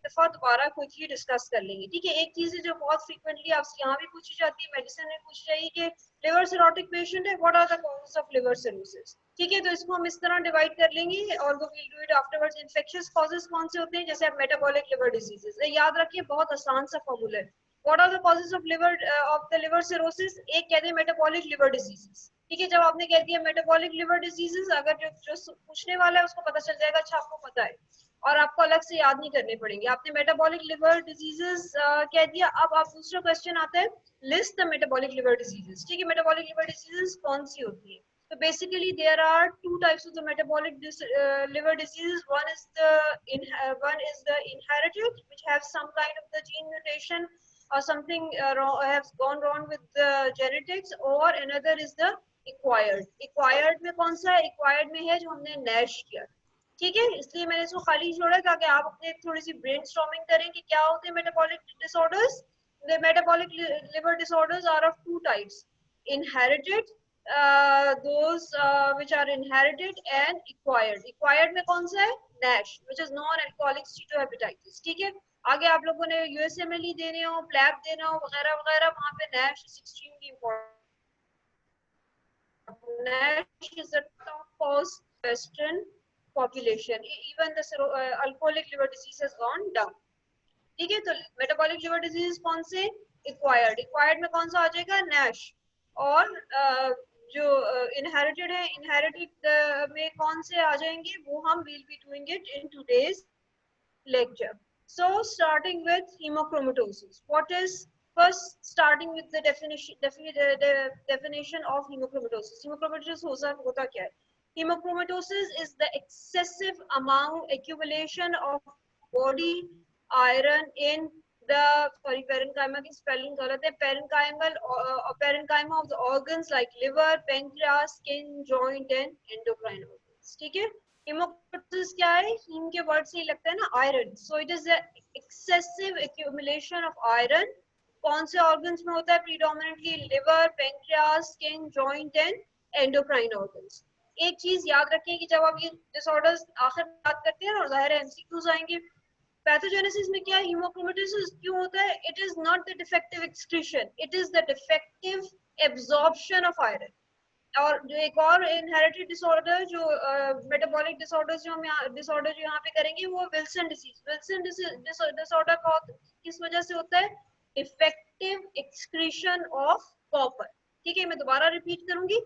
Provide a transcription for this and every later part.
दफा दोबारा quickly discuss कर लेंगे, ठीक है। एक चीज है जो बहुत फ्रीक्वेंटली आपसे यहाँ भी पूछी जाती है, मेडिसिन में पूछी जाएगी कि लिवर सिरोटिक पेशेंट है, what are the causes of liver cirrhosis, ठीक है। तो इसको हम इस तरह डिवाइड कर लेंगे और वो will do it afterwards. Infectious causes कौन से होते हैं, जैसे आप मेटाबॉलिक लिवर डिजीजेस, याद रखिए बहुत आसान सा फॉर्मूला है। What are the causes of liver cirrhosis, एक कहते हैं मेटाबॉलिक लिवर डिजीजेस, ठीक है। जब आपने कह दिया मेटाबॉलिक लिवर डिजीजेस, अगर जो पूछने वाला है उसको पता चल जाएगा, अच्छा आपको पता है और आपको अलग से याद नहीं करने पड़ेंगे। आपने मेटाबॉलिक लिवर डिजीजेस कह दिया, अब आप दूसरा क्वेश्चन आता है, list the metabolic liver diseases, ठीक है। मेटाबॉलिक लिवर डिजीजेस कौन सी होती है, तो basically there are two types of the metabolic liver diseases. One is the inherited, which have some kind of the gene mutation or something has gone wrong with the genetics, or another is the acquired में कौन सा है, acquired में है जो हमने Nash किया, ठीक है। इसलिए मैंने इसको खाली छोड़ा ताकि आप अपने थोड़ी सी ब्रेनस्टॉर्मिंग करें कि क्या होते हैं metabolic disorders. The metabolic liver disorders are of two types: inherited, those which are inherited, and acquired. Acquired में कौन सा है, NASH, which is non-alcoholic steatohepatitis, ठीक है। आगे आप लोगों ने USMLE देने हो, प्लैब देना हो वगैरह वगैरह, वहाँ पे NASH is extremely important. NASH is the top cause Western population. Even the alcoholic liver disease has gone down, ठीक है। तो मेटाबॉलिक लिवर डिजीज कौन से, एक्वायर्ड में कौन सा आ जाएगा, नैश। और जो इनहेरिटेड है, इनहेरिटेड में कौन से आ जाएंगे, वो हम will be doing it in today's lecture. So starting with hemochromatosis, what is first, starting with the definition of hemochromatosis. Hemochromatosis होता क्या है, hemochromatosis is the excessive amount accumulation of body iron in the, sorry, parenchyma की spelling गलत है, parenchyma of the organs like liver, pancreas, skin, joint and endocrine organs, ठीक है। Haemochromatosis क्या है, हीम के वर्ड से ही लगता है ना, iron. So it is excessive accumulation of iron. कौन से ऑर्गन्स में होता है, predominantly liver, pancreas, skin, joint and endocrine organs. एक चीज याद रखिए कि जब आप ये डिसऑर्डर्स आखिर में बात करते हैं और जाहिर है एमसीक्यूज आएंगे, पैथोजेनेसिस में क्या है, हेमोक्रोमैटोसिस क्यों होता है, it is not the defective excretion, it is the defective absorption of iron. और जो एक और इनहेरिटेड डिसऑर्डर, जो मेटाबॉलिक डिसऑर्डर्स जो हम डिसऑर्डर जो यहाँ पे करेंगे, वो विल्सन डिसीज। विल्सन डिसऑर्डर किस वजह से होता है, इफेक्टिव एक्सक्रीशन ऑफ कॉपर, ठीक है। मैं दोबारा रिपीट करूंगी,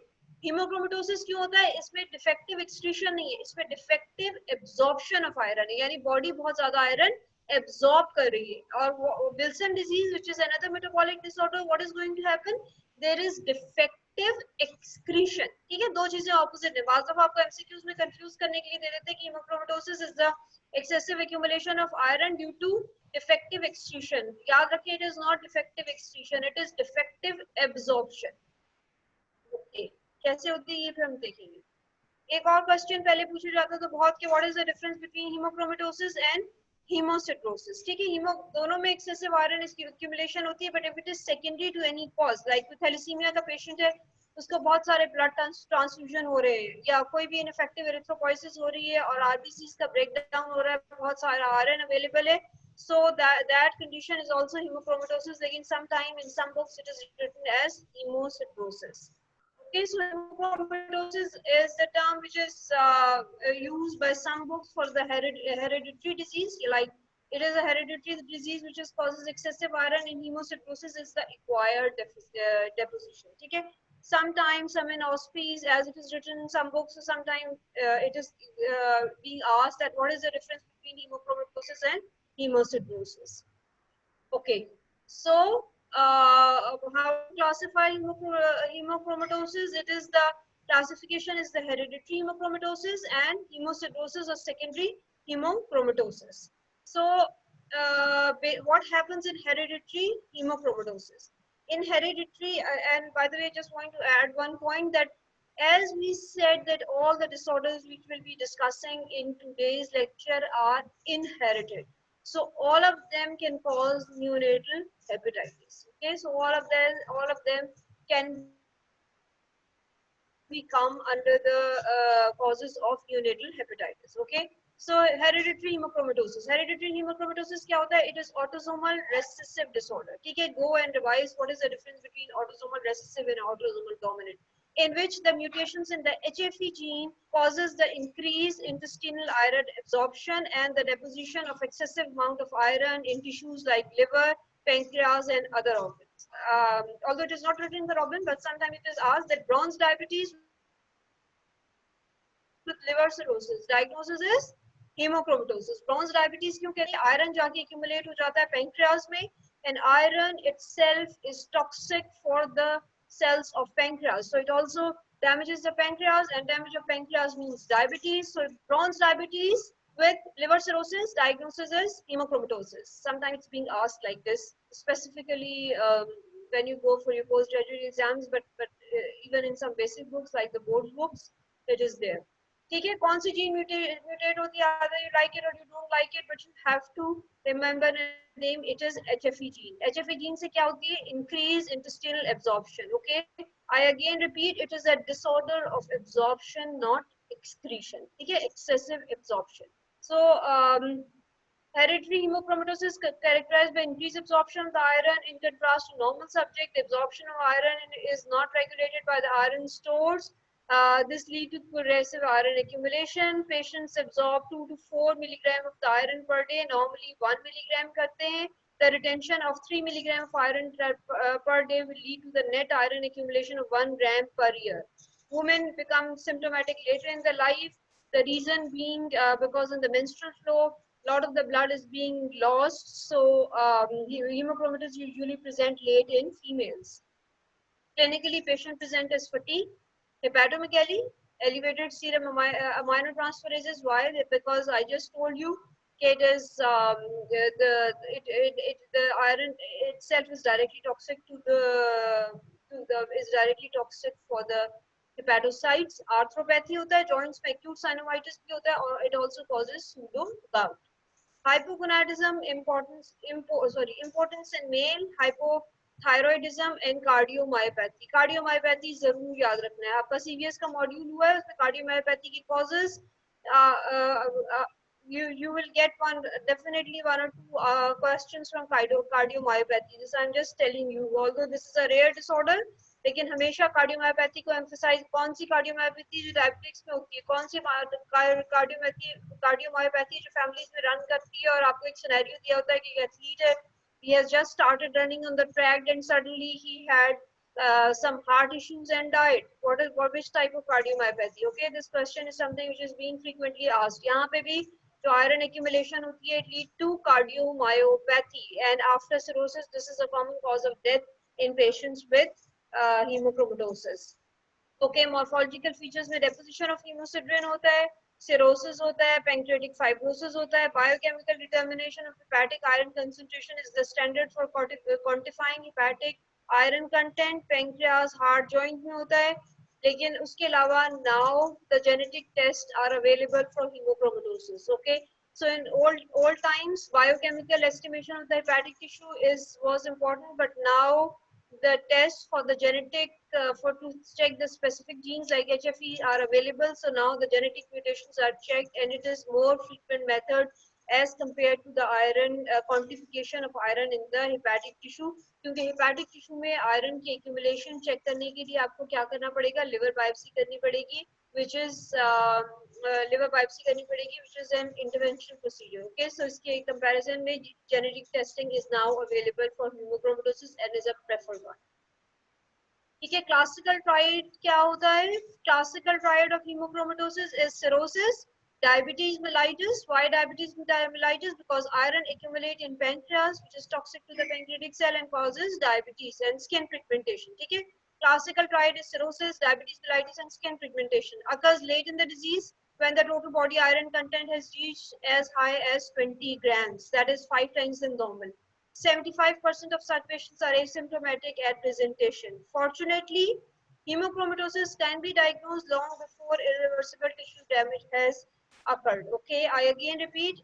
हीमोक्रोमेटोसिस क्यों होता है, इसमें डिफेक्टिव एक्सक्रीशन नहीं है, इसमें डिफेक्टिव एब्जॉर्प्शन ऑफ आयरन है, यानी बॉडी बहुत ज्यादा आयरन एब्जॉर्ब कर रही है। और Wilson disease which is another metabolic disorder, what is going to happen, there is defective excretion, ठीक है। दो चीजें ऑपोजिट है, बार आपको एमसीक्यूज में कंफ्यूज करने के लिए दे देते हैं कि haemochromatosis is the excessive accumulation of iron due to defective excretion. याद रखिए, it is not defective excretion, it is defective absorption. Okay. कैसे होती है ये फिर हम देखेंगे। एक और क्वेश्चन पहले पूछा जाता तो बहुत कि what is the difference between hemochromatosis and hemosiderosis, ठीक है। हीमो दोनों में एक्सेसिव आयरन इसकी एक्यूमुलेशन होती है, but if it is secondary to any cause, like thalassaemia का पेशेंट है, उसको बहुत सारे ब्लड ट्रांसफ्यूजन हो रहे हैं, या कोई भी इनफेक्टिव एरिथ्रोपोइसिस हो रही है और आरबीसीज का ब्रेकडाउन हो रहा है, बहुत सारा आयरन अवेलेबल है, so that condition is also hemochromatosis. Again, sometime in some books it is written as hemositrosis. Okay, so hemochromatosis is the term which is used by some books for the hereditary disease, like it is a hereditary disease which is causes excessive iron, and hemositrosis is the acquired deposition. Okay, sometimes some in auspices, as it is written in some books, so sometimes it is being asked that what is the difference between hemochromatosis and hemositrosis. Okay, so how to classify hemochromatosis? It is the classification is the hereditary hemochromatosis and hemosiderosis or secondary hemochromatosis. So what happens in hereditary hemochromatosis? In hereditary, and by the way, just want to add one point that as we said that all the disorders which we'll be discussing in today's lecture are inherited. So all of them can cause neonatal hepatitis. Okay, so all of them can become under the causes of neonatal hepatitis. Okay, So hereditary hemochromatosis. Hereditary hemochromatosis क्या होता है? It is autosomal recessive disorder. ठीक है, go and revise what is the difference between autosomal recessive and autosomal dominant, in which the mutations in the HFE gene causes the increased intestinal iron absorption and the deposition of excessive amount of iron in tissues like liver, pancreas, and other organs. Although it is not written in the problem, but sometimes it is asked that bronze diabetes with liver cirrhosis, diagnosis is hemochromatosis. Bronze diabetes क्यों कहते हैं? Iron जाके accumulate हो जाता है pancreas में, and iron itself is toxic for the cells of pancreas. So it also damages the pancreas, and damage of pancreas means diabetes. So bronze diabetes with liver cirrhosis, diagnosis is hemochromatosis. Sometimes it's being asked like this, specifically when you go for your postgraduate exams, but even in some basic books like the board books, it is there. ठीक है, कौन सी gene mutate होती है, either you like it or you don't like it, but you have to remember the name. It is HFE gene. HFE gene से क्या होती है? Increase intestinal absorption. Okay, I again repeat, it is a disorder of absorption, not excretion. ठीक है, excessive absorption. So hereditary hemochromatosis characterized by increased absorption of the iron in contrast to normal subject. The absorption of iron is not regulated by the iron stores. This leads to progressive iron accumulation. Patients absorb 2 to 4 milligram of the iron per day. Normally 1 milligram करते हैं. The retention of 3 milligram of iron per day will lead to the net iron accumulation of 1 gram per year. Women become symptomatic later in their life. The reason being because in the menstrual flow, a lot of the blood is being lost. So hemochromatosis usually present late in females. Clinically, patient present as fatigue, hepatomegaly, elevated serum aminotransferases. Why? Because I just told you it is the iron itself is directly toxic to the is directly toxic for the hepatocytes. Arthropathy होता है, joints में acute synovitis भी होता है, or it also causes pseudo gout. Hypogonadism, importance in male, hypothyroidism and cardiomyopathy. Cardiomyopathy जरूर याद रखना है, आपका CVS का मॉड्यूल हुआ है, उसमें cardiomyopathy की causes uh, uh, uh, you will get definitely one or two questions from cardiomyopathy. This I'm just telling you, although this is a rare disorder, लेकिन हमेशा कार्डियोमायोपैथी को एम्फसाइज, कौन सी कार्डियोमायोपैथी जो डायबिटिक्स में होती है, कौन सी कार्डियोमायोपैथी जो फैमिलीज में रन करती है, और आपको एक सिनेरियो दिया होता है कि एथलीट है, he has just started running on the track and suddenly he had some heart issues and died. Which type of cardiomyopathy? Okay, this question is something which is being frequently asked. यहाँ पे भी जो iron accumulation होती है, it lead to cardiomyopathy, and after cirrhosis, this is a common cause of death in patients with hemochromatosis. Okay, morphological features में deposition of hemosiderin होता है, cirrhosis होता है, pancreatic fibrosis होता है. Biochemical determination of hepatic iron concentration is the standard for quantifying hepatic iron content. Pancreas heart joint में होता है, लेकिन उसके अलावा now the genetic tests are available for hemochromatosis. Okay, so in old times biochemical estimation of the hepatic tissue was important, but now the tests for the genetic for to check the specific genes like HFE are available. So now the genetic mutations are checked, and it is more frequent method as compared to the iron quantification of iron in the hepatic tissue. क्योंकि hepatic tissue में iron की accumulation check करने के लिए आपको क्या करना पड़ेगा? Liver biopsy करनी पड़ेगी, which is liver biopsy करनी पड़ेगी, which is an intervention procedure. Okay, so इसके comparison में genetic testing is now available for hemochromatosis and is a preferred one. ठीक है, classical triad क्या होता है? Classical triad of hemochromatosis is cirrhosis, diabetes mellitus. Why diabetes mellitus? Because iron accumulate in pancreas, which is toxic to the pancreatic cell and causes diabetes, and skin pigmentation. ठीक है, classical triad is cirrhosis, diabetes mellitus, and skin pigmentation. Occurs late in the disease when the total body iron content has reached as high as 20 grams. That is 5 times than normal. 75% of such patients are asymptomatic at presentation. Fortunately, hemochromatosis can be diagnosed long before irreversible tissue damage has occurred. Okay, I again repeat,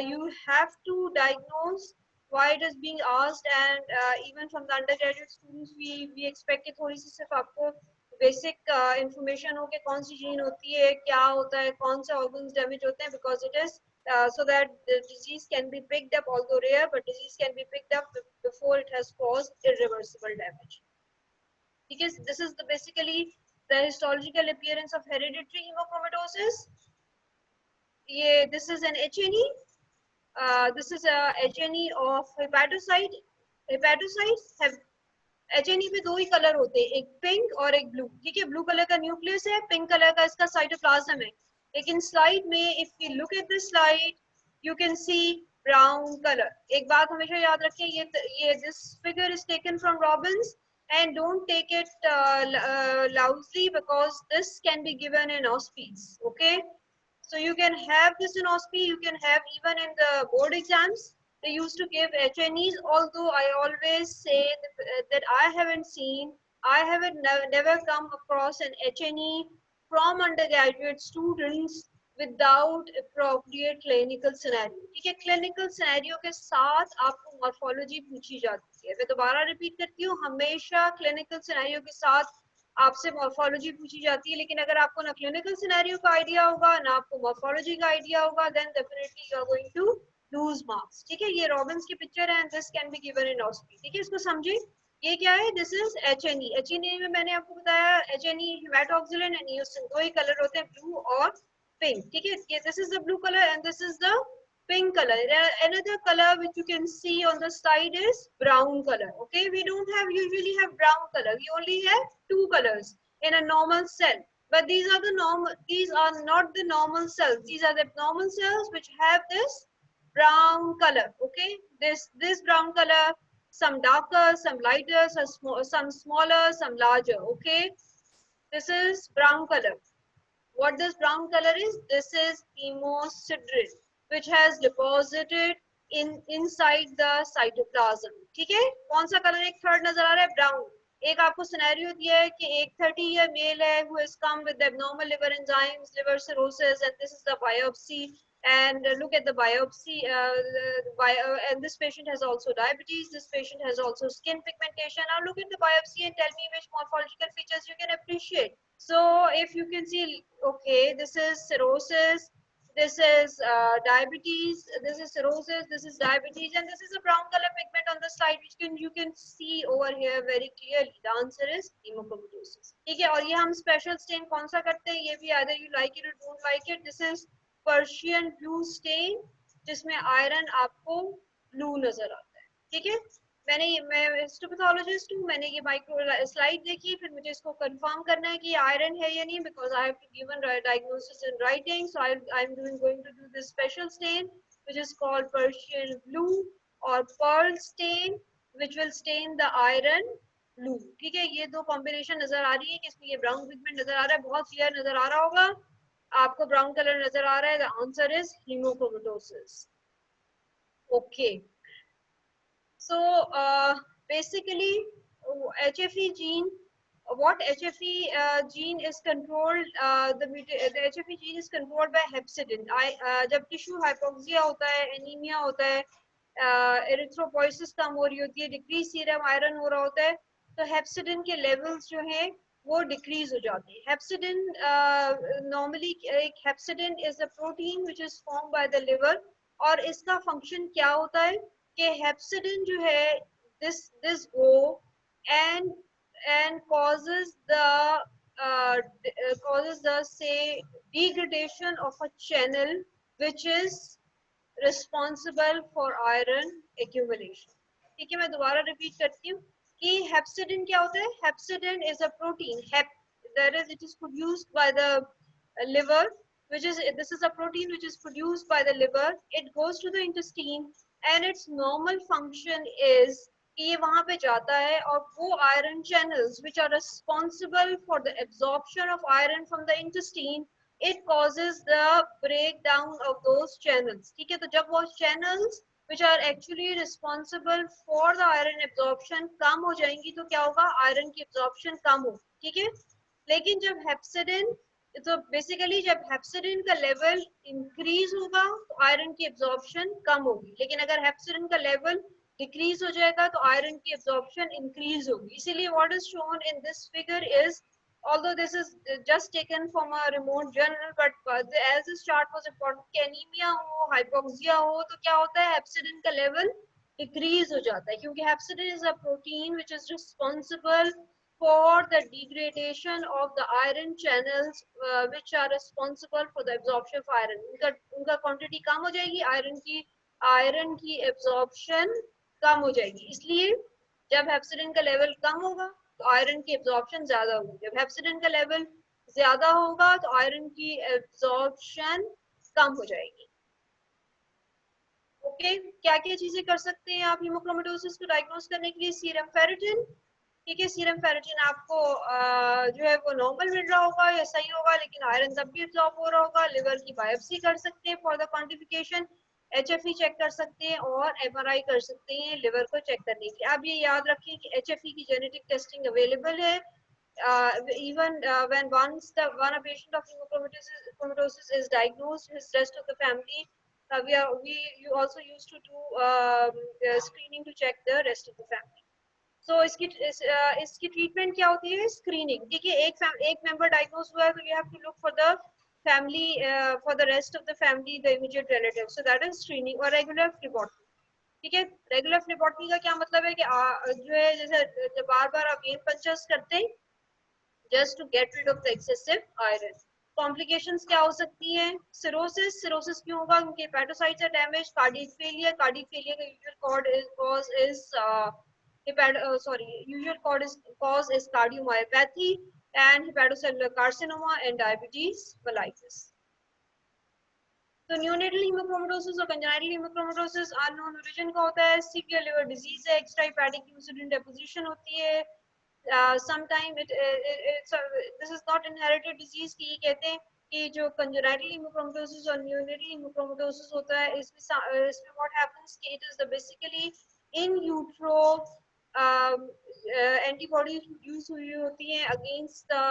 you have to diagnose. Why it is being asked, and even from the undergraduate students, we expect it थोड़ी सी सिर्फ आपको basic information हो कि कौन सी gene होती है, क्या होता है, कौन से ऑर्गन्स डैमेज होते हैं, because it is so that the disease can be picked up, although rare, but disease can be picked up before it has caused irreversible damage. Because this is basically the histological appearance of hereditary hemochromatosis. This is an HNE. This is a HNE of hepatocyte. Hepatocytes have HNE में दो ही colour होते हैं, एक pink और एक blue. ठीक है, blue colour का न्यूक्लियस है, पिंक कलर का इसका साइटोप्लाज्म है. लेकिन स्लाइड में if you look at this slide you can see brown colour. एक बात हमेशा याद रखें, ये this figure is taken from Robins and don't take it loudly because this can be given in OSPEs. Okay, so you can have this in OSPE, you can have even in the board exams. They used to give HNEs, although I always say that I haven't seen, I haven't never come across an HNE from undergraduate students without appropriate clinical scenario. ठीक है, clinical scenario के साथ आपको morphology पूछी जाती है. मैं दोबारा रिपीट करती हूँ, हमेशा clinical scenario के साथ आपसे मॉर्फोलॉजी पूछी जाती है. लेकिन अगर आपको ना क्लिनिकल सिनेरियो का आइडिया होगा ना आपको मॉर्फोलॉजी का आइडिया होगा, then definitely you are going to lose marks. ठीक है, ये रॉबिन्स की पिक्चर है and this can be given in OSPE. ठीक है, इसको समझिए. ये क्या है? This is HNE. HNE में मैंने आपको बताया HNE हेमाटोक्सिलिन एंड ईओसिन, दो ही कलर होते हैं, ब्लू और पिंक. ठीक है, ये this is the blue colour and this is the pink color. Another color which you can see on the side is brown color. Okay, we don't have usually have brown color. We only have two colors in a normal cell. But these are the normal. These are not the normal cells. These are the abnormal cells which have this brown color. Okay, this brown color. Some darker, some lighter, some smaller, some larger. Okay, this is brown color. What this brown color is? This is hemosiderin, which has deposited inside the cytoplasm. ठीक है, कौन सा colour एक third नजर आ रहा है? Brown. एक आपको सिनेरियो दिया है कि एक 30-year male है who has come with abnormal liver enzymes, liver cirrhosis, and this is the biopsy. And look at the biopsy. And this patient has also diabetes. This patient has also skin pigmentation. Now look at the biopsy and tell me which morphological features you can appreciate. So if you can see, okay, this is cirrhosis, this is diabetes, this is cirrhosis, this is diabetes, and this is a brown color pigment on the slide, which you can see over here very clearly. The answer is hemochromatosis. ठीक है, और ये हम special stain कौन सा करते हैं, ये भी either you like it or don't like it. This is Persian blue stain, जिसमें iron आपको blue नजर आता है. ठीक है, मैं हिस्टोपैथोलॉजिस्ट हूँ, मैंने ये माइक्रो स्लाइड देखी, फिर मुझे इसको कंफर्म करना है कि आयरन है या नहीं, because I have to given diagnosis in writing. So I am going to do this special stain which is called Persian blue और Perl stain which will stain the iron blue. ठीक है, ये दो combination नजर आ रही है कि इसमें ये ब्राउन पिगमेंट नजर आ रहा है, बहुत क्लियर नजर आ रहा होगा आपको, ब्राउन कलर नजर आ रहा है. The answer is haemochromatosis. Okay, so basically HFE gene, what HFE gene is controlled, the HFE gene is controlled by hepcidin. जब tissue hypoxia होता है, anemia होता है, erythropoiesis कम हो रही होती है, decrease serum iron हो रहा होता है, तो hepcidin के levels जो हैं वो decrease हो जाते हैं. Hepcidin normally hepcidin is a protein which is formed by the liver, और इसका function क्या होता है कि hepcidin जो है this go and causes the say degradation of a channel which is responsible for iron accumulation. ठीक है, मैं दोबारा रिपीट करती हूँ कि hepcidin क्या होता है. Hepcidin is a protein. It is produced by the liver, this is a protein which is produced by the liver. It goes to the intestine and its normal function is कि ये वहां पे जाता है और वो iron channels which are responsible for the absorption of iron from the intestine, it causes the breakdown of those channels. ठीक है, तो जब वो channels which are actually responsible for the iron absorption कम हो जाएंगी तो क्या होगा, iron की absorption कम होगी. ठीक है, लेकिन जब hepcidin, तो बेसिकली जब हेप्सिडिन का लेवल इंक्रीज होगा तो आयरन की एब्जॉर्प्शन कम होगी, लेकिन अगर हेप्सिडिन का लेवल डिक्रीज हो जाएगा तो आयरन की एब्जॉर्प्शन इंक्रीज होगी. इसीलिए what is shown in this figure is although this is just taken from a remote journal, but as this chart was important कि anemia हो, hypoxia हो, तो क्या होता है, hepcidin का level decrease हो जाता है, क्योंकि hepcidin is a protein which is responsible for the degradation of the iron channels, which are responsible for the absorption of iron. उनका quantity कम हो जाएगी, iron की absorption कम हो जाएगी, इसलिए जब हेप्सिडिन का लेवल कम होगा तो आयरन की एब्जॉर्प्शन ज्यादा होगी, जब हेप्सिडिन का लेवल ज्यादा होगा तो आयरन की एब्जॉर्प्शन कम हो जाएगी। ओके, क्या क्या चीजें कर सकते हैं आप हीमोक्रोमेटोसिस को डायग्नोस करने के लिए? सीरम फेरिटिन, ठीक है, सीरम फेरिटिन आपको जो है वो नॉर्मल मिल रहा होगा या सही होगा, लेकिन आयरन तब भी एब्जॉर्ब हो रहा होगा। लिवर की बायोप्सी कर सकते हैं for the quantification, HFE check कर सकते हैं और MRI कर सकते हैं लिवर को चेक करने के लिए। आप ये याद रखिए कि HFE की जेनेटिक टेस्टिंग अवेलेबल है। Even when one a patient of hemochromatosis is diagnosed, his rest of the family, you also used to do screening to check the rest of the family. So इसकी treatment क्या होती है? Screening, ठीक है, एक member diagnose हुआ है तो you have to look for the family, for the rest of the family, the immediate relative, so that is screening. और रेगुलर फ्लेबोटमी, ठीक है, रेगुलर फ्लेबोटमी का क्या मतलब है कि जो है जैसे बार बार आप वेन पंचर्स करते हैं just to get rid of the excessive iron. Complications क्या हो सकती हैं? सिरोसिस क्यों होगा? क्योंकि hepatocytes are damaged. Cardiac failure का usual cause is cardiomyopathy and hepatocellular carcinoma and diabetes mellitus. तो neonatal hemochromatosis और congenital hemochromatosis unknown origin का होता है, severe liver disease है, extrahepatic insulin deposition होती है, sometime this is not inherited disease कि ये कहते हैं कि जो congenital hemochromatosis और neonatal hemochromatosis होता है इसमें what happens कि it is the basically in utero antibodies use हुई होती हैं against the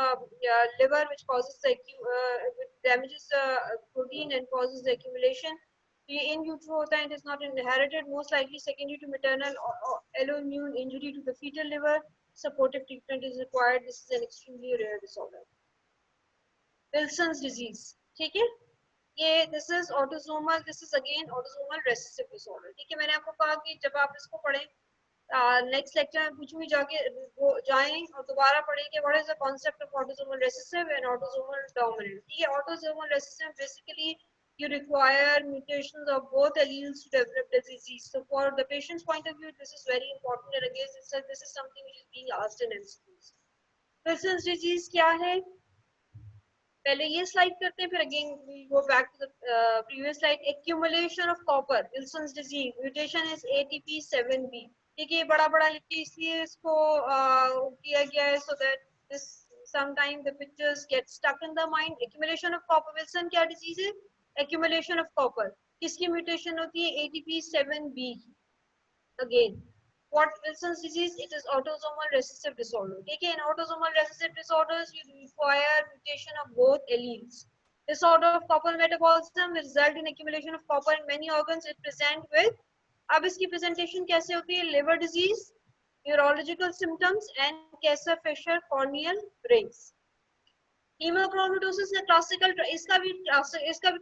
liver which causes the damages the protein and causes the accumulation. ये in utero होता है, it is not inherited, most likely secondary to maternal or alloimmune injury to the fetal liver. Supportive treatment is required. This is an extremely rare disorder. Wilson's disease, ठीक है, ये this is autosomal, this is again autosomal recessive disorder, ठीक है। मैंने आपको कहा कि जब आप इसको पढ़ें नेक्स्ट लेक्चर में पूछूंगी जाएं और दोबारा पढ़ें कि what is the concept of autosomal recessive and autosomal dominant, ठीक है। Autosomal recessive basically you require mutations of both alleles to develop the disease. So for the patient's point of view, this is very important, and again this is something which is being asked in MCQs. Wilson's disease क्या है? पहले ये slide करते हैं, फिर again we go back to the previous slide. Accumulation of copper, Wilson's disease, mutation is ATP7B. ठीक है, बड़ा बड़ा लिख के इसलिए इसको किया गया है so that this sometimes the pictures get stuck in the mind. Accumulation of copper, Wilson क्या disease है? Accumulation of copper, किसकी म्यूटेशन होती है? ATP7B। Again, what Wilson's disease? It is autosomal recessive disorder, ठीक है। In autosomal recessive disorders you require mutation of both alleles. Disorder of copper metabolism will result in accumulation of copper in many organs. It present with, अब इसकी presentation कैसे होती है? Liver disease, neurological symptoms and Kessler-Fisher corneal rings. Haemochromatosis का classical, इसका भी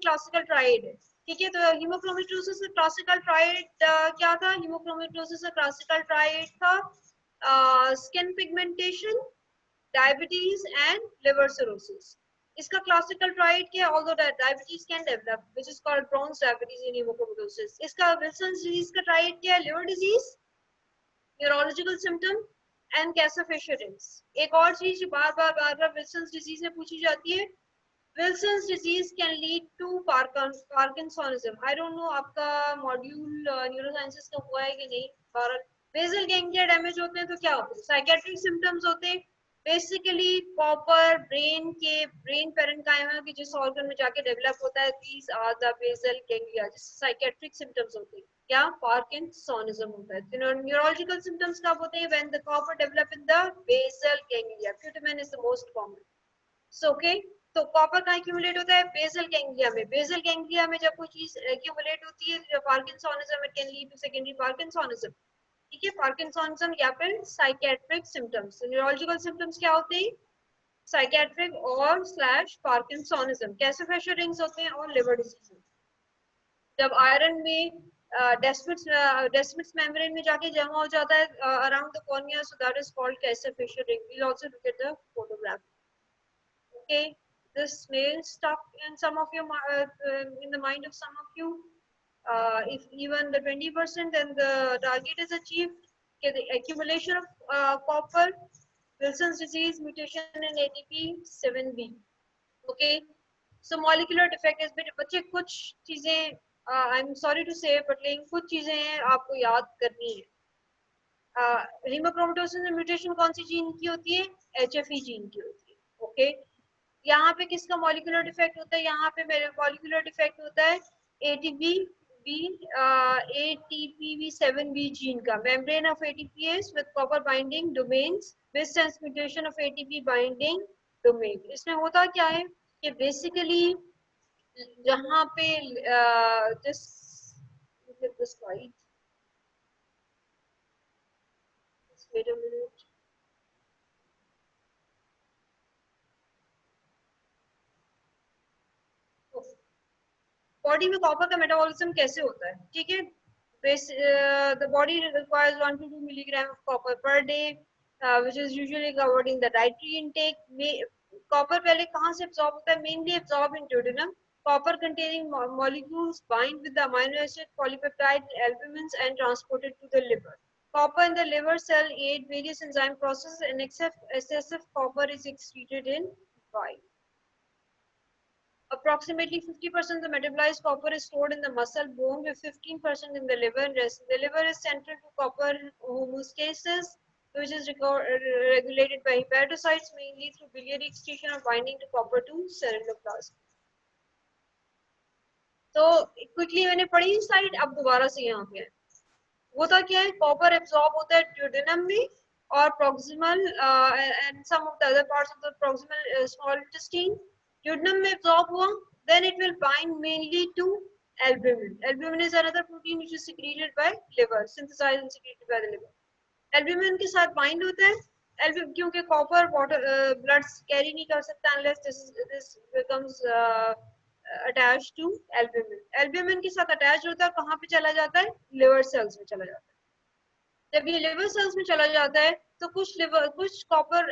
classical tried है, ठीक है। तो हीमोक्रोमेटोसिस का क्लासिकल ट्राइड क्या था? हीमोक्रोमेटोसिस का क्लासिकल ट्राइड था skin pigmentation, diabetes and liver cirrhosis. इसका क्लासिकल ट्राइड क्या? Although diabetes can develop which is called bronze diabetes in haemochromatosis. इसका विल्सन्स डिजीज का ट्राइड क्या है? Liver disease, neurological symptom and Kessler-Fisher rings। एक और चीज बार बार विल्सन्स डिजीज में पूछी जाती है, Wilson's disease can lead to Parkinsonism. I don't know आपका मॉड्यूल न्यूरोसाइंसेस का हुआ है कि नहीं। बेसल गैंग्लिया डैमेज होते हैं तो क्या होता है? साइकेट्रिक सिम्टम्स होते हैं, बेसिकली कॉपर ब्रेन पेरेन्काइमा की जिस ऑर्गन में जाके डेवलप होता है, these are the basal ganglia, जिससे साइकेट्रिक सिम्टम्स होते हैं। क्या? पार्किंसोनिज्म होता है। न्यूरोलॉजिकल सिम्टम्स कब होते हैं? When the copper develop in the basal ganglia, putamen is the most common. So okay, तो कॉपर का एक्यूमुलेट होता है बेसल गैंग्लिया में। बेसल गैंग्लिया में जब कोई चीज एक्यूमुलेट होती है, parkinsonism, it can lead to secondary parkinsonism, ठीक है। पार्किंसोनिज्म या फिर साइकेट्रिक सिम्टम्स। न्यूरोलॉजिकल सिम्टम्स क्या होते हैं? साइकेट्रिक और slash parkinsonism, Kayser Fleischer rings होते हैं और लिवर डिजीज। जब आयरन में डेस्मिट्स मेम्ब्रेन में जाके जमा हो जाता है around the cornea, so that is called Kayser Fleischer ring. We also look at the photograph. Okay, this may stuck in some of your in the mind of some of you. If even the 20%, then the target is achieved. Okay, the accumulation of copper, Wilson's disease, mutation in ATP7B. Okay, so molecular defect is bit बच्चे कुछ चीजें I'm sorry to say but लेकिन कुछ चीजें आपको याद करनी है। हीमोक्रोमेटोसिस में म्यूटेशन कौन सी जीन की होती है? HFE जीन की होती है। ओके, यहाँ पे किसका मॉलिक्यूलर डिफेक्ट होता है? यहाँ पे मेरे मॉलिक्यूलर डिफेक्ट होता है ATPV7B जीन का। Membrane of ATPase with copper binding domains with sense mutation of ATP binding domain। इसमें होता क्या है कि बेसिकली जहाँ पे this slide, just wait a minute। Body में कॉपर का मेटाबॉलिज्म कैसे होता है? ठीक है, the body requires 1 to 2 milligram of copper per day, which is usually covered in the dietary intake। Copper पहले कहाँ से absorb होता है? Mainly absorbed in duodenum। Copper containing molecules bind with the amino acid polypeptide albumins and transported to the liver। Copper in the liver cell aid various enzyme processes, and excessive copper is excreted in bile। Approximately 50% of the metabolized copper is stored in the muscle bone, with 15% in the liver and rest. The liver is central to copper homeostasis, which is regulated by hepatocytes mainly through biliary excretion of binding to copper to ceruloplasmin। तो quickly मैंने पढ़ी slide, अब दोबारा से यहाँ पे होता क्या है? कॉपर एब्जॉर्ब होता है ड्यूडेनम में और proximal and some of the other parts of the proximal small intestine। duodenum में absorb हुआ, then it will bind mainly to albumin। albumin is another protein which is secreted by liver, synthesized and secreted by the liver। albumin के साथ bind होता है, क्योंकि copper water blood carry नहीं कर सकता unless this becomes attached to albumin। albumin के साथ attached होता है, कहाँ पे चला जाता है? liver cells में चला जाता है। जब ये लिवर सेल्स में चला जाता है तो कुछ copper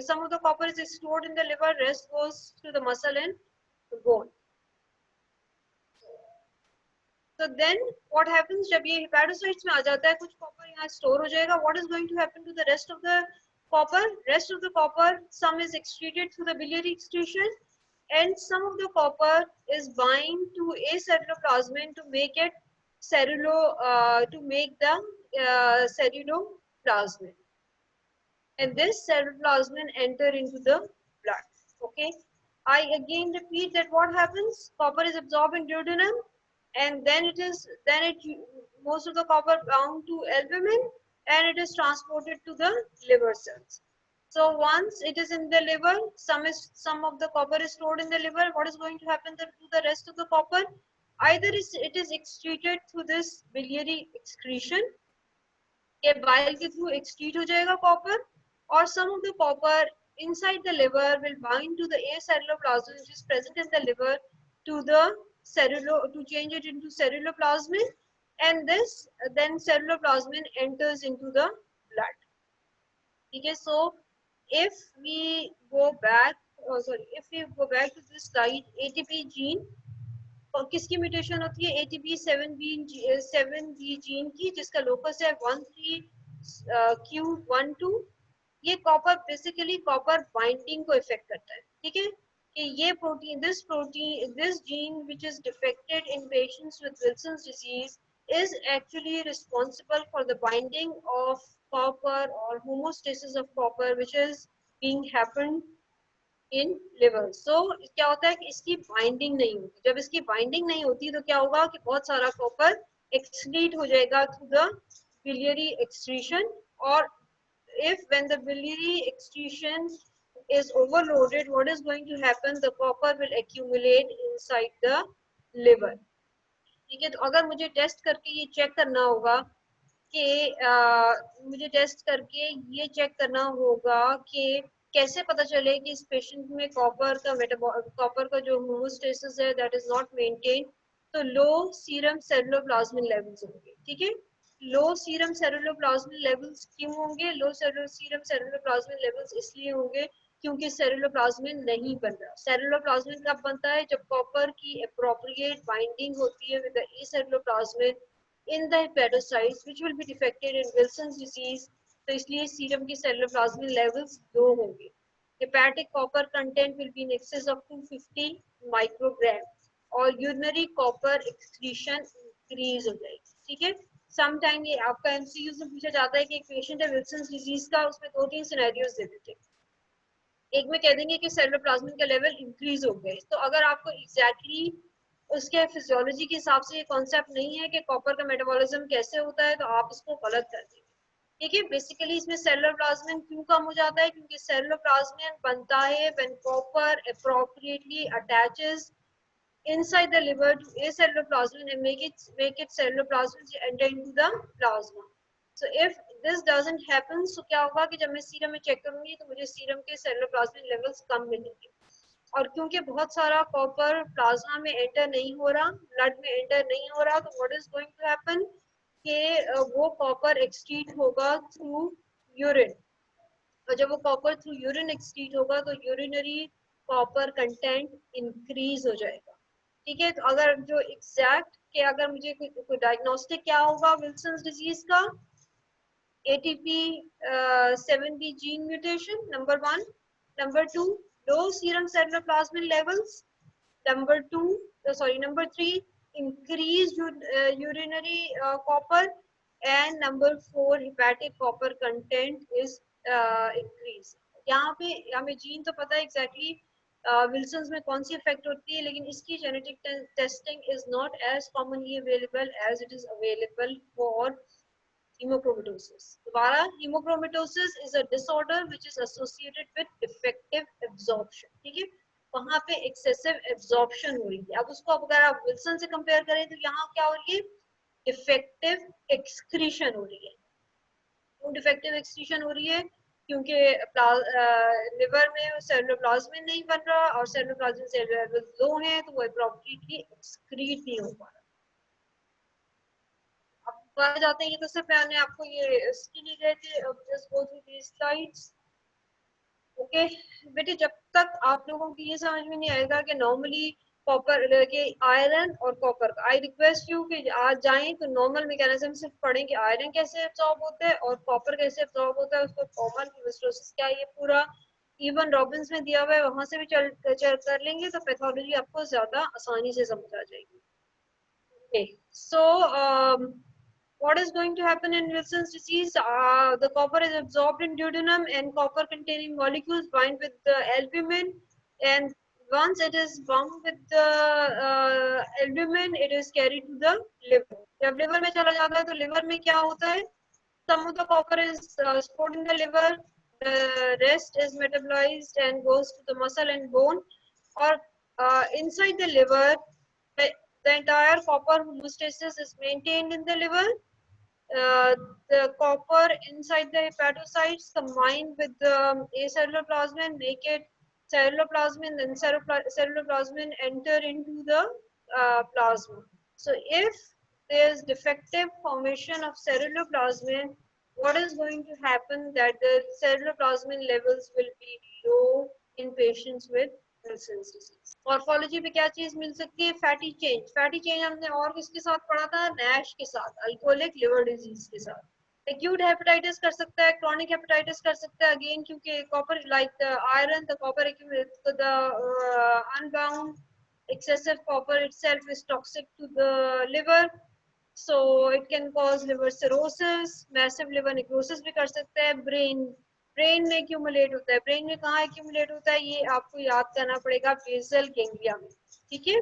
some of the copper is stored in the liver, rest goes to the muscle and bone। so then what happens, जब ये hepatocytes में आ जाता है, कुछ कॉपर यहाँ स्टोर हो जाएगा। what is going to happen to the rest of the copper? Rest of the copper, some is excreted through the biliary excretion, and some of the copper is bind to a ceruloplasmin to make it to make the ceruloplasmin, and this ceruloplasmin enter into the blood। Okay, I again repeat that what happens, copper is absorbed in duodenum, and then most of the copper bound to albumin, and it is transported to the liver cells। so once it is in the liver, some of the copper is stored in the liver। what is going to happen to the rest of the copper? Either it is excreted through this biliary excretion, के bile के through excrete हो जाएगा copper, or some of the copper inside the liver will bind to the aceruloplasmin which is present in the liver to change it into ceruloplasmin, and this then ceruloplasmin enters into the blood। Okay, so if we go back to this slide, ATP gene और किसकी mutation होती है? ATP7B gene की, जिसका locus है 13Q12। ये copper basically copper binding को effect करता है। ठीक है, कि ये this gene which is defected in patients with Wilson's disease is actually responsible for the binding of copper or homeostasis of copper which is being happened in liver। so क्या होता है कि इसकी बाइंडिंग नहीं होती। जब इसकी बाइंडिंग नहीं होती तो क्या होगा कि बहुत सारा कॉपर एक्सक्रीट हो जाएगा थ्रू द biliary excretion, और if when the biliary excretion is overloaded, what is going to happen? the copper will accumulate inside the liver। ठीक है, तो अगर मुझे टेस्ट करके ये चेक करना होगा कि मुझे टेस्ट करके ये चेक करना होगा कि कैसे पता चले कि इस पेशेंट में कॉपर का जो होमोस्टेसिस है दैट इज नॉट मेंटेन। तो लो सीरम सेलुलोप्लाज्मिन लेवल्स होंगे, ठीक है। लो सीरम सेलुलोप्लाज्मिन लेवल्स क्यों होंगे? लो सीरम सेलुलोप्लाज्मिन लेवल्स इसलिए होंगे क्योंकि सेलुलोप्लाज्मिन नहीं बन रहा। सेलुलोप्लाज्मिन कब बनता है? जब कॉपर की अप्रोप्रिएट बाइंडिंग होती है with the ceruloplasmin in the hepatocytes which will be defected in Wilson's disease। तो इसलिए सीरम की सेलुलोप्लाज्मिन लेवल्स लो होंगे। hepatic copper content will be in excess of 250 microgram और urinary copper excretion increase हो जाएगी, ठीक है। समटाइम ये आपका एमसीक्यू में पूछा जाता है कि एक पेशेंट है विल्सन्स डिजीज का, उसमें 2-3 सिनेरियोज दे देते हैं। एक में कह देंगे कि सेलुलोप्लाज्मिन का लेवल इंक्रीज हो गए। तो अगर आपको एग्जैक्टली उसके फिजियोलॉजी के हिसाब से ये कॉन्सेप्ट नहीं है कि कॉपर का मेटाबॉलिज्म कैसे होता है, तो आप इसको गलत कर देंगे, ठीक है। बेसिकली इसमें सेलुलर प्लाज्मिन क्यों कम हो जाता है? क्योंकि सेलुलर प्लाज्मिन बनता है when copper appropriately attaches inside the liver to acellular plasmin and make it cellular plasmin to enter into the plasma। so if this doesn't happen, so क्या होगा कि जब मैं सीरम में चेक करूंगी तो मुझे सीरम के सेलुलर प्लाज्मिन लेवल्स कम मिलेंगे। और क्योंकि बहुत सारा कॉपर प्लाज्मा में एंटर नहीं हो रहा, ब्लड में एंटर नहीं हो रहा, तो what is going to happen कि वो कॉपर एक्सक्रीट होगा थ्रू यूरिन। और जब वो कॉपर थ्रू यूरिन एक्सक्रीट होगा तो यूरिनरी कॉपर कंटेंट इंक्रीज हो जाएगा, ठीक है। तो अगर जो एग्जैक्ट कि अगर मुझे कोई डायग्नोस्टिक क्या होगा विल्सन्स डिजीज का, ATP 7B gene mutation, number 1. Number 2, low serum cellular plasmin levels. Number 3, increased urinary copper. And number 4, hepatic copper content is increased। यहाँ पे हमें जीन तो पता है एग्जैक्टली विल्सन्स में कौन सी इफेक्ट होती है, लेकिन इसकी genetic testing is not as commonly available as it is available for hemochromatosis। दोबारा, hemochromatosis is a disorder which is associated with defective absorption, ठीक है। वहां पे excessive absorption हो रही है। अब उसको अगर आप विल्सन से कंपेयर करें तो यहाँ क्या हो रही है? defective excretion हो रही है। क्यों defective excretion हो रही है? क्योंकि लिवर में सेलुलर प्लाज्मिन नहीं बन रहा और सेलुलर प्लाज्मिन से लेवल लो है, तो वो एप्रोप्रिएटली एक्सक्रीट नहीं हो पा रहा। अब जाते हैं, ये तो सिर्फ मैंने आपको ये इसके लिए गए थे। अब जस्ट गो थ्रू दीस स्लाइड्स। ओके बेटे, जब तक आप लोगों की ये समझ में नहीं आएगा कि नॉर्मली कॉपर के आयरन और कॉपर का, आई रिक्वेस्ट यू कि आज जाएं तो नॉर्मल मैकेनिज्म सिर्फ पढ़ें कि आयरन कैसे एब्जॉर्ब होता है और कॉपर कैसे एब्जॉर्ब होता है, उसको कॉमन हेमोस्टेसिस क्या है, ये पूरा इवन रॉबिन्स में दिया हुआ है, वहां से भी चल कर लेंगे तो पैथोलॉजी आपको ज्यादा आसानी से समझ आ जाएगी। Okay, so what is going to happen in Wilson's disease? The copper is absorbed in duodenum and copper-containing molecules bind with the albumin, and once it is bound with the albumin, it is carried to the liver. जब liver में चला जाता है तो liver में क्या होता है? Some of the copper is stored in the liver, the rest is metabolized and goes to the muscle and bone, or inside the liver, the entire copper homeostasis is maintained in the liver. The copper inside the hepatocytes combine with the acellular plasmin, make it cellular plasmin, then cellular plasmin enter into the plasma. So if there is defective formation of cellular plasmin, what is going to happen that the cellular plasmin levels will be low in patients with Wilson's disease। Morphology पे क्या चीज मिल सकती है? Fatty change. Fatty change हमने और किसके साथ पढ़ा था? नैश के साथ, अल्कोहलिक लिवर डिजीज के साथ। एक्यूट हेपेटाइटिस कर सकता है, क्रॉनिक हेपेटाइटिस कर सकता है, अगेन क्योंकि copper like the iron, the copper the unbound excessive copper itself is toxic to the liver, so it can cause liver cirrhosis, massive liver necrosis भी कर सकता है। ब्रेन में एक्यूमुलेट होता है। ब्रेन में कहाँ एक्यूमुलेट होता है? ये आपको याद करना पड़ेगा, बेसल गैंग्लिया में, ठीक है।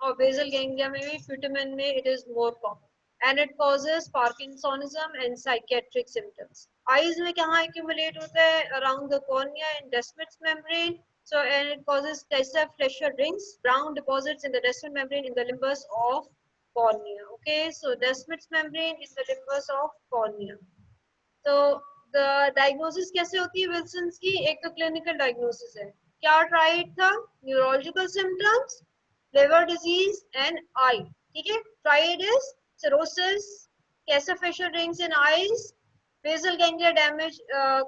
और बेसल गैंग्लिया में भी विटामिन में it is more common and it causes parkinsonism and psychiatric symptoms. Eyes में कहाँ एक्यूमुलेट होता है? Around the cornea and desmids membrane, so and it causes tessa flesher rings, brown deposits in the descent membrane in the limbus of cornea. Okay, so Descemet's membrane is the limbus of cornea. So the diagnosis कैसे होती है Wilson's की? एक तो clinical diagnosis है, क्या tried था? Neurological symptoms, liver disease and I. ठीक है, tried is cirrhosis, Kasser-Fisher rings in eyes, basal ganglia damage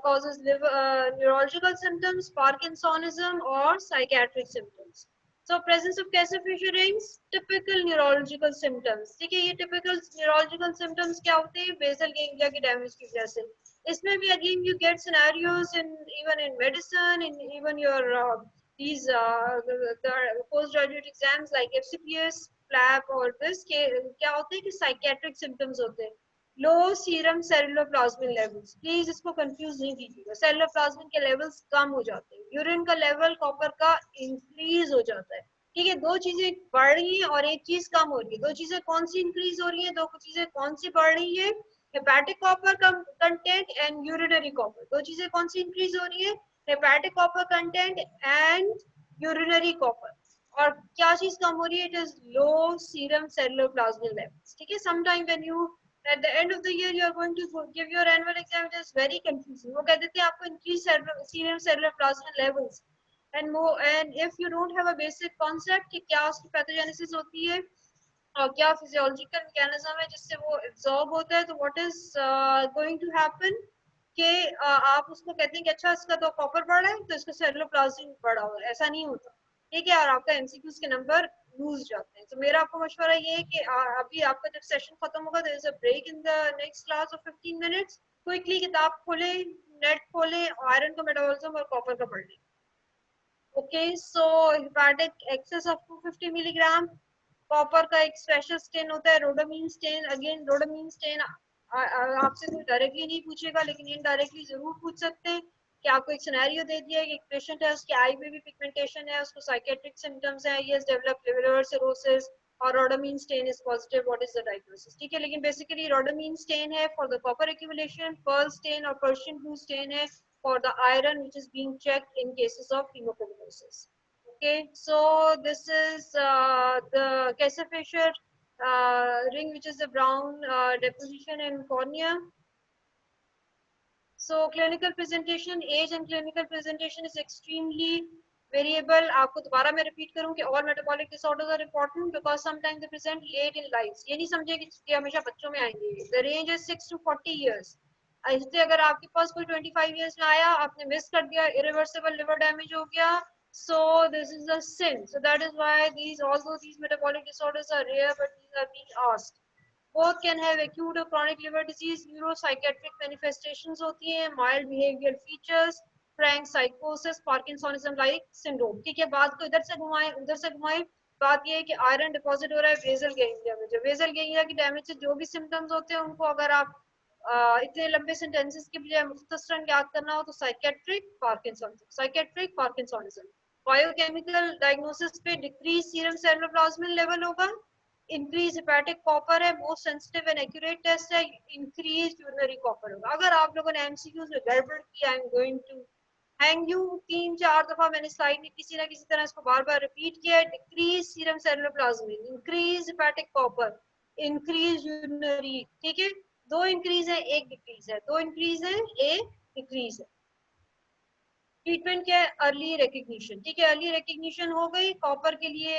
causes liver, neurological symptoms, Parkinsonism or psychiatric symptoms. So presence of Kasser-Fisher rings, typical neurological symptoms. ठीक है, ये typical neurological symptoms क्या होते हैं? basal ganglia की damage की वजह से. इसमें भी again you get scenarios in even in medicine, in even your these the postgraduate exams like FCPS, FLAP और this के क्या होते हैं कि psychiatric symptoms होते हैं. लो सीरम सेलुलोप्लाज्मिन लेवल्स, प्लीज इसको कंफ्यूज नहीं कीजिएगा. सेलुलोप्लाज्मिन के लेवल्स कम हो जाते हैं, यूरिन का लेवल कॉपर का इंक्रीज हो जाता है. ठीक है, दो चीजें बढ़ रही हैं और एक चीज कम हो रही है. दो चीजें कौन सी इंक्रीज हो रही है, दो चीजें कौन सी बढ़ रही है? Hepatic copper content and urinary copper. दो चीजें कौन सी इंक्रीज हो रही है? Hepatic copper content and urinary copper. और क्या चीज कम हो रही है? It is low serum ceruloplasmin levels. ठीक है, sometime when you at the end of the year you are going to give your annual exam, it is very confusing. वो कह देते हैं आपको increase serum cellular plasmin levels and more, and if you don't have a basic concept कि क्या उसकी pathogenesis होती है और क्या physiological mechanism है जिससे वो absorb होता है, तो what is going to happen कि आप उसको कहते हैं कि अच्छा इसका तो कॉपर बढ़ा है तो इसका सेलुलर प्लाज्मिन बढ़ा हुआ है. ऐसा नहीं होता. ठीक है, और आपका एमसीक्यूज के नंबर लूज जाते हैं. तो मेरा आपको मशवरा ये है कि अभी आपका जब सेशन खत्म होगा there is a break in the next class of 15 minutes. Quickly किताब खोले, नेट खोले, आयरन का मेटाबॉलिज्म और कॉपर का पढ़ लें. Okay, so hepatic excess of 250 milligram. Copper का एक स्पेशल स्टेन होता है rhodamine stain. Again rhodamine stain आपसे कोई डायरेक्टली नहीं पूछेगा लेकिन इनडायरेक्टली जरूर पूछ सकते हैं कि आपको एक सिनेरियो दे दिया है कि एक पेशेंट है, उसके आई में भी पिगमेंटेशन है, उसको साइकेट्रिक सिम्टम्स है, he has developed liver cirrhosis और rhodamine stain is positive, what is the diagnosis. ठीक है, लेकिन बेसिकली रोडामीन स्टेन है for the copper accumulation, Perl stain और पर्शियन ब्लू स्टेन है for the iron which is being checked in cases of hemochromatosis. Okay, so this is the Kasser-Fisher ring, which is a brown deposition in cornea. So clinical presentation, age and clinical presentation is extremely variable. आपको दोबारा मैं repeat करूँ कि all metabolic disorders are important because sometimes they present late in life. ये नहीं समझे कि हमेशा बच्चों में आएंगे. The range is 6 to 40 years. ऐसे अगर आपके पास कोई 25 years में आया, आपने मिस कर दिया, irreversible liver damage हो गया, so this is a sin. So that is why these, although these metabolic disorders are rare, but these are being asked. Both can have acute or chronic liver disease. Neuropsychiatric manifestations होती हैं, mild behavioral features, frank psychosis, Parkinsonism like syndrome. ठीक है, बात को इधर से घुमाएं उधर से घुमाएं. बात ये है कि आयरन डिपॉजिट हो रहा है बेसल गैंग्लिया में. जो बेसल गैंग्लिया की डैमेज से जो भी सिम्टम्स होते हैं उनको अगर आप इतने लंबे सेंटेंसेस के बजाय मुख्तसरन याद करना हो तो psychiatric parkinsonism, psychiatric parkinsonism. Biochemical diagnosis पे decrease serum ceruloplasmin level होगा, इंक्रीज हेपेटिक कॉपर है, most sensitive and accurate test है, इंक्रीज यूरिनरी कॉपर होगा. अगर आप लोगों ने एमसीक्यूज में गड़बड़ की, I am going to hang you. 3-4 दफा मैंने स्लाइड में किसी ना किसी तरह इसको बार बार रिपीट किया है. Decrease serum cellular plasmin, increase hepatic copper, increase urinary. ठीक है, दो इंक्रीज है एक डिक्रीज है, दो इंक्रीज है एक डिक्रीज है. ट्रीटमेंट क्या है? Early recognition. ठीक है, अर्ली रिकग्निशन हो गई. कॉपर के लिए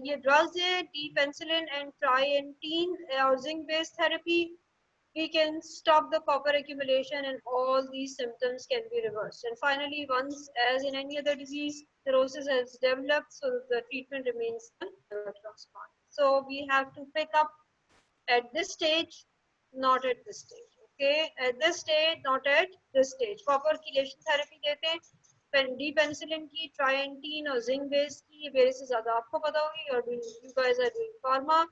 ये ड्रग्स है, डी पेंसिलिन एंड ट्राइएंटीन और zinc based therapy. We can stop the copper accumulation and all these symptoms can be reversed. And finally, once, as in any other disease, cirrhosis has developed, so the treatment remains the liver transplant. So we have to pick up at this stage, not at this stage. Okay, at this stage, not at this stage. Copper chelation therapy देते हैं, D penicillin की, ट्राइएंटीन और zinc based की. ये मेरे से ज्यादा आपको पता होगी और you guys are doing pharma.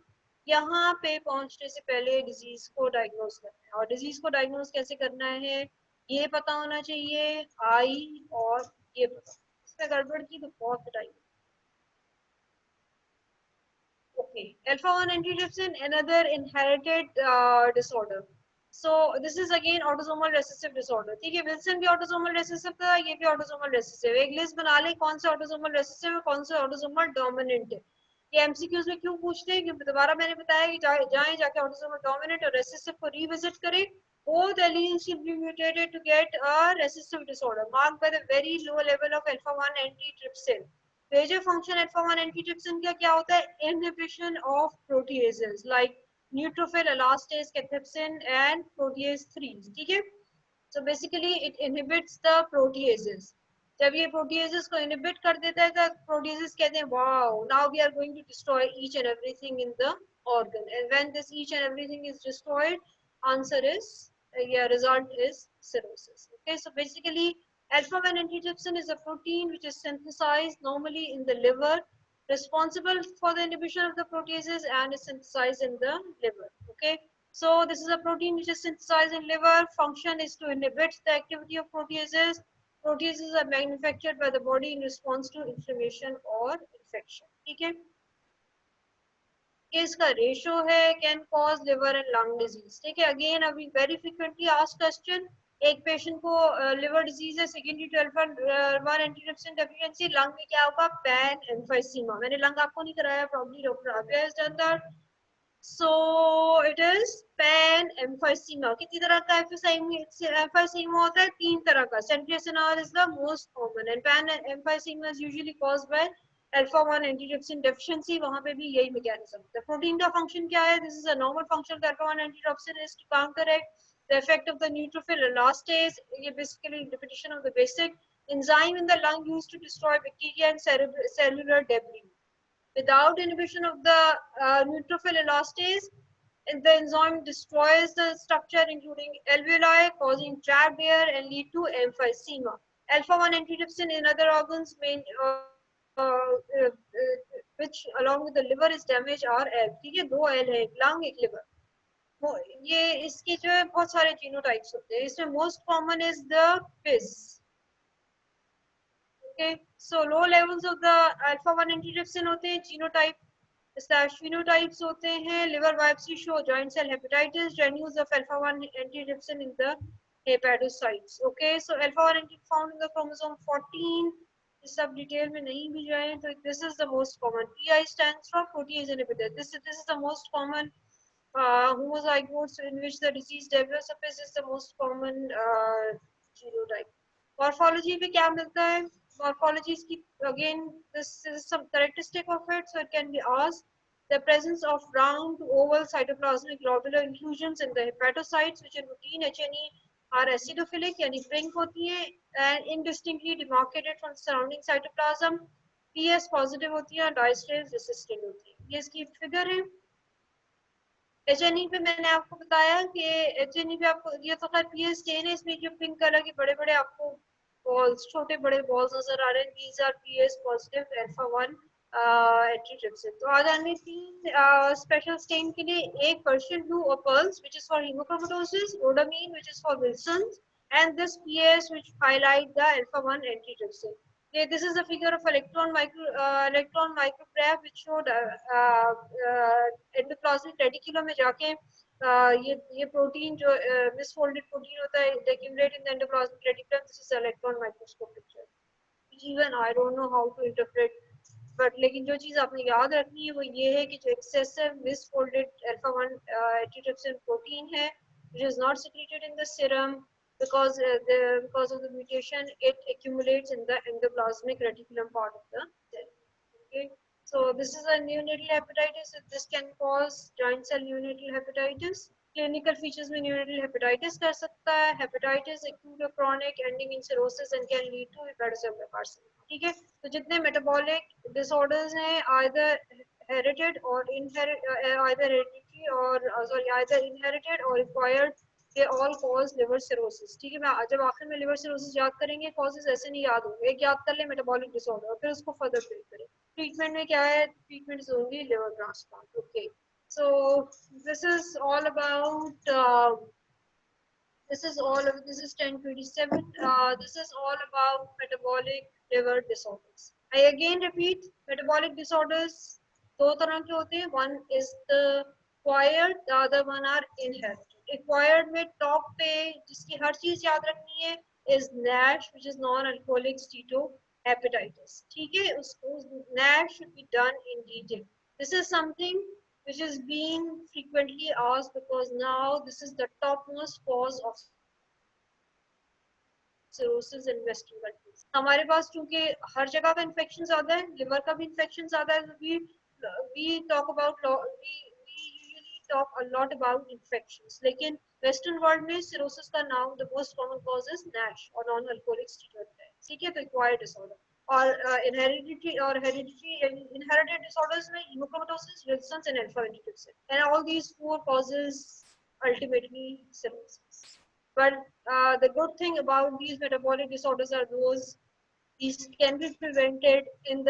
यहाँ पे पहुंचने से पहले डिजीज को डायग्नोज करना है, और डिजीज को डायग्नोज कैसे करना है ये पता होना चाहिए, आई और ये पता. इसमें गड़बड़ की तो बहुत पिटाई. Okay, alpha-1 antitrypsin, another inherited disorder. So this is again autosomal recessive disorder. ठीक है, विल्सन भी autosomal recessive था, ये भी autosomal recessive. एक लिस्ट बना ले कौन सा autosomal recessive है, कौन सा autosomal dominant है. ये एमसीक्यूज में क्यों पूछते हैं, क्योंकि दोबारा मैंने बताया कि जाएं जाके ऑटोसोमल डोमिनेंट और रेसेसिव को रिविजिट करें. Both alleles should be mutated to get a recessive disorder marked by the very low level of alpha 1 antitrypsin. Major function alpha 1 antitrypsin का क्या होता है? Inhibition of proteases like neutrophil elastase, cathepsin and protease 3. ठीक है? So basically it inhibits the proteases. जब ये proteases को inhibit कर देता है तो प्रोटीएजेस कहते हैं wow now we are going to destroy each and everything in the organ, and when this each and everything is destroyed, answer is yeah, result is cirrhosis. Okay, so basically alpha 1 antitrypsin is a protein which is synthesized normally in the liver, responsible for the inhibition of the proteases and is synthesized in the liver. Okay, so this is a protein which is synthesized in liver. Function is to inhibit the activity of proteases. Proteases are manufactured by the body in response to inflammation or infection. ठीक है, इसका ratio है can cause liver and lung disease. ठीक है, again अभी very frequently asked question. एक patient को liver disease है secondary to alpha 1 antitrypsin deficiency, lung में क्या होगा? Pan emphysema. मैंने लंग आपको नहीं कराया, probably doctor Abiya has done that. So it is pan emphysema. कितनी तरह का emphysema होता है? 3 तरह का. Central canal is the most common and pan emphysema is usually caused by alpha 1 antitrypsin deficiency. वहाँ पे भी यही mechanism. The protein का function क्या है? This is a normal function of the alpha 1 antitrypsin is to counteract the effect of the neutrophil elastase. ये basically repetition of the basic enzyme in the lung used to destroy bacteria and cellular debris. Without inhibition of the neutrophil elastase, the enzyme destroys the structure including alveoli, causing trapped air and lead to emphysema. Alpha 1 antitrypsin in other organs may, which along with the liver is damaged are L. ठीक है, 2 L है, एक lung एक liver. ये इसके जो है बहुत सारे जीनोटाइप्स होते हैं. इसमें most common is the PIS. Okay, so low levels of the alpha 1 antitrypsin होते हैं. Genotype phenotypes होते हैं. Liver biopsy show joint cell hepatitis, granules of alpha 1 antitrypsin in the hepatocytes. Okay, so alpha 1 antitrypsin found in the chromosome 14. इस सब detail में नहीं भी जाए तो this is the most common. PI stands for protease inhibitor. This is the most common homozygotes in which the disease develops. This is the most common genotype. Morphology पे क्या मिलता है? Morphology is again this is some characteristic of it, so it can be asked. The presence of round to oval cytoplasmic globular inclusions in the hepatocytes, which in routine HNE are acidophilic, यानी brink होती हैं, and indistinctly demarcated from the surrounding cytoplasm. PS positive होती है और diastase resistant होती है. ये इसकी फिगर है. HNE पे मैंने आपको बताया कि HNE पे आपको ये तो खैर PS चेन है, इसमें जो पिंक कलर के बड़े बड़े आपको balls, छोटे बड़े balls नजर आ रहे हैं. These are PS positive alpha 1 antitrypsin. तो आ जाने 3 special stain के लिए, एक Persian blue or pearls which is for hemochromatosis, rhodamine which is for Wilson's, and this PS which highlight the alpha 1 antitrypsin. Okay, this is a figure of electron micrograph which showed endoplasmic reticulum में जाके ये protein जो misfolded protein होता है, they accumulate in the endoplasmic reticulum. This is electron microscope picture. Even I don't know how to interpret, but लेकिन जो चीज आपने याद रखनी है वो ये है कि जो excessive misfolded alpha 1 antitrypsin protein है, which is not secreted in the serum, because of the mutation it accumulates in the endoplasmic reticulum part of the cell. Okay, so this is a neonatal hepatitis. This can cause joint cell neonatal hepatitis. Clinical features में neonatal hepatitis कर सकता है. Hepatitis acute or chronic ending in cirrhosis and can lead to hepatocellular carcinoma. ठीक है, तो जितने metabolic disorders हैं either inherited or acquired, they all cause liver cirrhosis. ठीक है, मैं जब आखिर में liver cirrhosis याद करेंगे, causes ऐसे नहीं याद होंगे, एक याद कर ले metabolic disorder और फिर उसको further treat करें. Treatment में क्या है? Treatment is only liver transplant. Okay, so this is all about this is 1027. This is all about metabolic liver disorders. I again repeat, metabolic disorders दो तरह के होते हैं. One is the acquired, the other one are inherited. Acquired में top पे जिसकी हर चीज याद रखनी है is NASH, which is non-alcoholic steatohepatitis. ठीक है, उसको NASH should be done in detail. This is something which is being frequently asked because now this is the topmost cause of cirrhosis in Western countries. हमारे पास चूंकि हर जगह का infection ज्यादा है, liver का भी इन्फेक्शन ज्यादा है, we talk about we usually talk a lot about infections. लेकिन Western world में cirrhosis का now the most common cause is NASH or non-alcoholic steatoid disease. ठीक है, तो acquired disorder. और inherited disorders में hemochromatosis, Wilson's and alpha antitrypsin. And all these four causes ultimately cirrhosis. But the good thing about these metabolic disorders are these can be prevented in the